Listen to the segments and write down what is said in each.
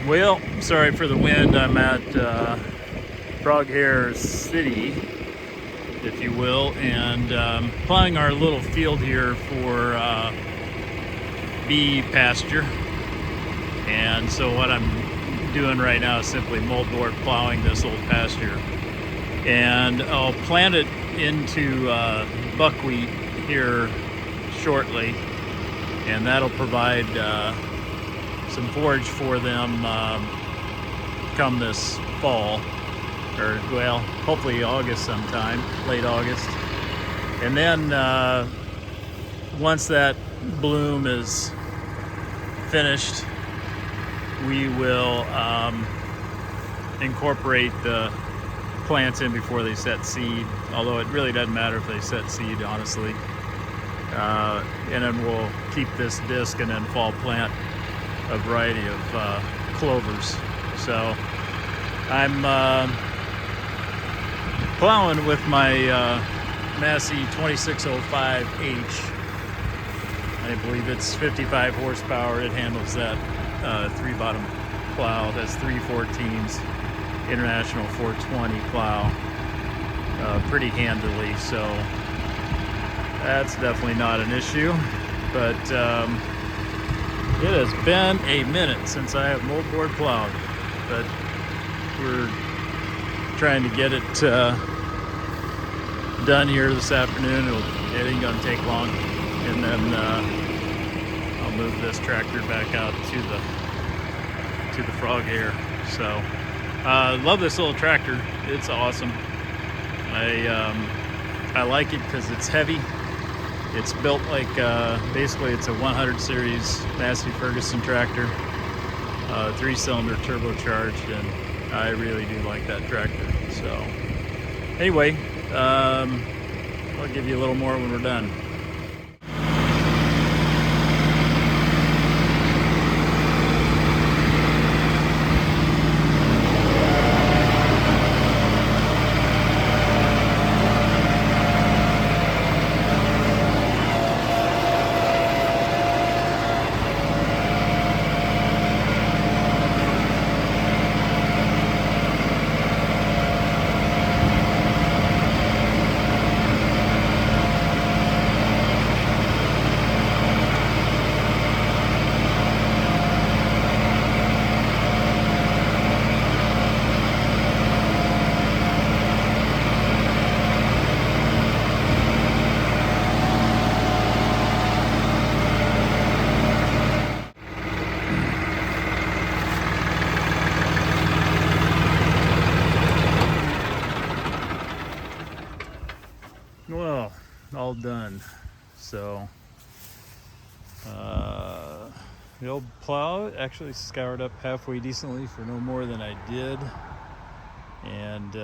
Well, sorry for the wind. I'm at Frog Hair City, if you will, and plowing our little field here for bee pasture. And so what I'm doing right now is simply moldboard plowing this old pasture. And I'll plant it into buckwheat here shortly, and that'll provide some forage for them come this fall, or well, hopefully August sometime, late August. And then once that bloom is finished, we will incorporate the plants in before they set seed, although it really doesn't matter if they set seed, honestly. And then we'll keep this disc and then fall plant a variety of clovers. So I'm plowing with my Massey 2605H. I believe it's 55 horsepower. It handles that 3-bottom plow. That's 314s, International 420 plow pretty handily. So that's definitely not an issue. But it has been a minute since I have moldboard plowed, but we're trying to get it done here this afternoon. It ain't gonna take long, and then I'll move this tractor back out to the Frog Hair. So love this little tractor. It's awesome. I like it because it's heavy. It's built like, basically it's a 100 series Massey Ferguson tractor, 3-cylinder turbocharged, and I really do like that tractor. So anyway, I'll give you a little more when we're done. Well, all done. So the old plow actually scoured up halfway decently for no more than I did, and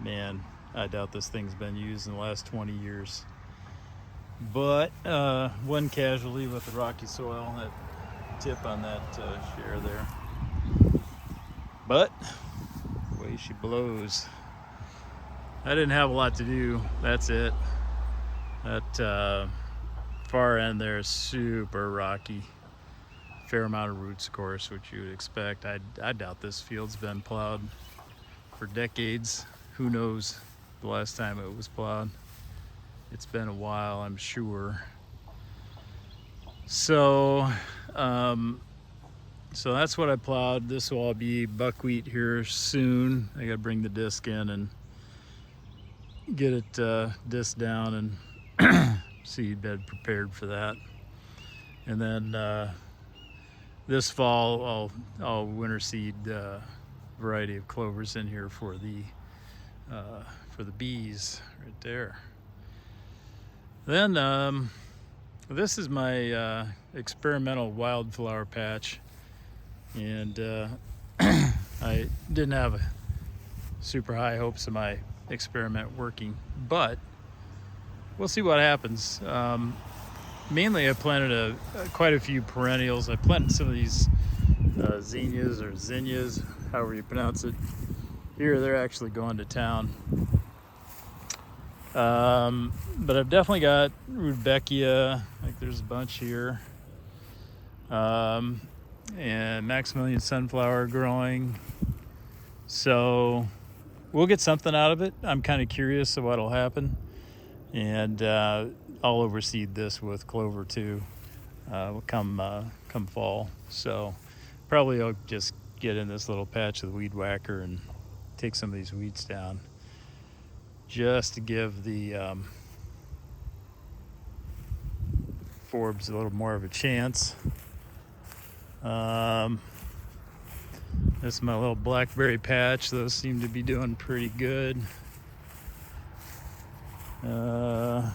man, I doubt this thing's been used in the last 20 years. But one casualty with the rocky soil, that tip on that share there. But the way she blows. I didn't have a lot to do. That's it. That far end there is super rocky. Fair amount of roots, of course, which you would expect. I doubt this field's been plowed for decades. Who knows the last time it was plowed? It's been a while, I'm sure. So so that's what I plowed. This will all be buckwheat here soon. I gotta bring the disc in and get it disc down and seed bed prepared for that. And then this fall I'll winter seed a variety of clovers in here for the bees right there. Then this is my experimental wildflower patch, and I didn't have super high hopes of my experiment working, but we'll see what happens. Mainly I planted quite a few perennials. I planted some of these zinnias or zinnias, however you pronounce it. Here they're actually going to town. But I've definitely got rudbeckia, like there's a bunch here. and Maximilian sunflower growing. So we'll get something out of it. I'm kind of curious of what'll happen. And I'll overseed this with clover too, come fall. So probably I'll just get in this little patch of the weed whacker and take some of these weeds down, just to give the forbs a little more of a chance. This is my little blackberry patch. Those seem to be doing pretty good. My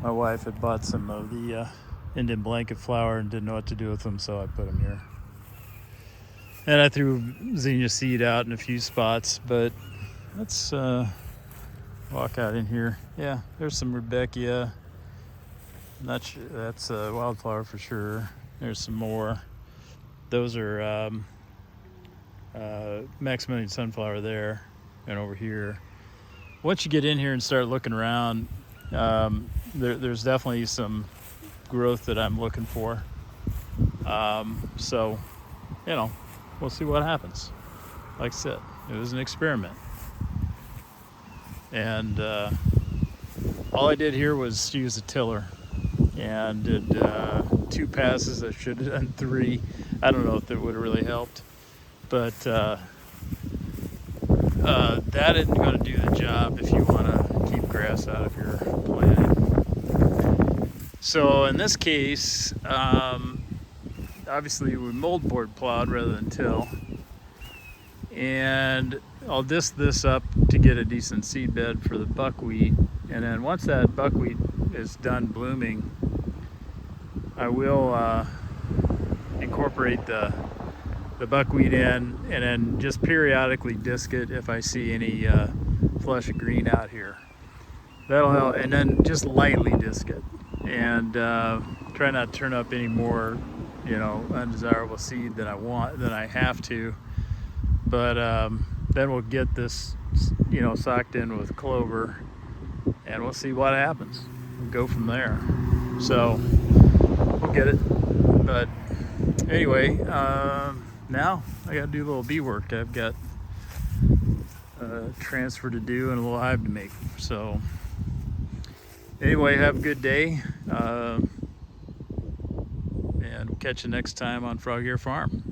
wife had bought some of the Indian blanket flower and didn't know what to do with them, so I put them here. And I threw zinnia seed out in a few spots, but let's walk out in here. Yeah, there's some Rebecca. Not sure, that's a wildflower for sure. There's some more. Those are Maximilian sunflower there and over here. Once you get in here and start looking around, there's definitely some growth that I'm looking for. So, you know, we'll see what happens. Like I said, it was an experiment. And all I did here was use a tiller and did 2 passes. I should have done 3. I don't know if that would have really helped, but that isn't going to do the job if you want to keep grass out of your planting. So in this case, obviously we moldboard plowed rather than till, and I'll disc this up to get a decent seed bed for the buckwheat. And then once that buckwheat is done blooming, I will incorporate the buckwheat in, and then just periodically disc it if I see any flush of green out here. That'll help, and then just lightly disc it, and try not to turn up any more, you know, undesirable seed than I have to. But then we'll get this, you know, socked in with clover, and we'll see what happens. We'll go from there. So we'll get it. But anyway, now I got to do a little bee work. I've got a transfer to do and a little hive to make. So anyway, have a good day, and we'll catch you next time on Frog Hair Farm.